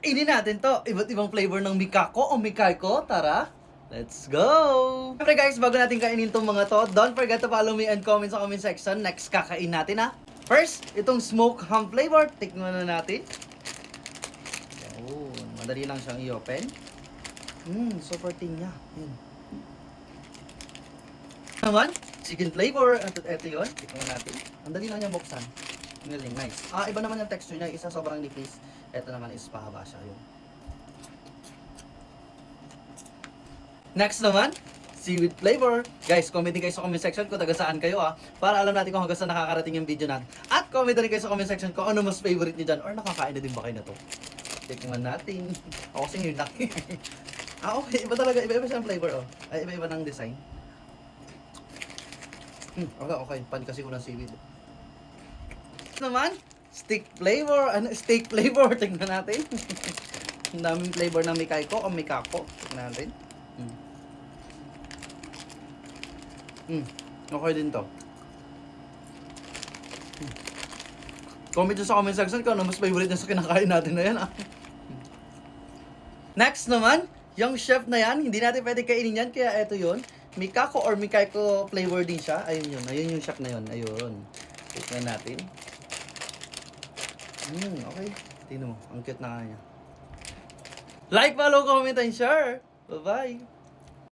Kainin natin to. Iba't ibang flavor ng Mikako o Mikaiko. Tara, let's go! Siyempre guys, bago natin kainin tong mga to, don't forget to follow me and comment sa comment section. Next, kakain natin ha. First, itong smoke ham flavor. Tikman na natin. Oh, madali lang siyang i-open. Super thin niya. Yan. Naman, chicken flavor. Ito yun. Tikman natin. Ang dali lang niya buksan. Galing, nice. Iba naman yung texture niya. Isa sobrang nipis. Ito naman is pahaba siya yun. Next naman, seaweed flavor. Guys, comment din kayo sa comment section kung taga saan kayo para alam natin kung hanggang saan nakakarating yung video natin. At comment din kayo sa comment section kung ano mas favorite niyo dyan or nakakain na din ba kayo na to. Tikman natin. Ako kasi yun lang. Okay. Iba talaga. Iba-iba siyang flavor Ay, iba-iba ng design. Okay. Pan kasi ko ng seaweed. Naman, steak flavor. Steak flavor. Tingnan natin. Ang daming flavor ng Mikaiko o Mikako. Tingnan natin. Okay din to. Comment dyan sa comment section kung ano mas favorite nyo sa kinakain natin na yan Next naman, yung chef na yan, hindi natin pwede kainin yan, kaya eto yun. Mikako or Mikaiko flavor din siya. Ayun yun. Ayun yung chef na yun. Ayun. Tignan natin. Okay. Tingnan mo. Ang cute na nga niya. Like, follow, comment, and share. Bye-bye.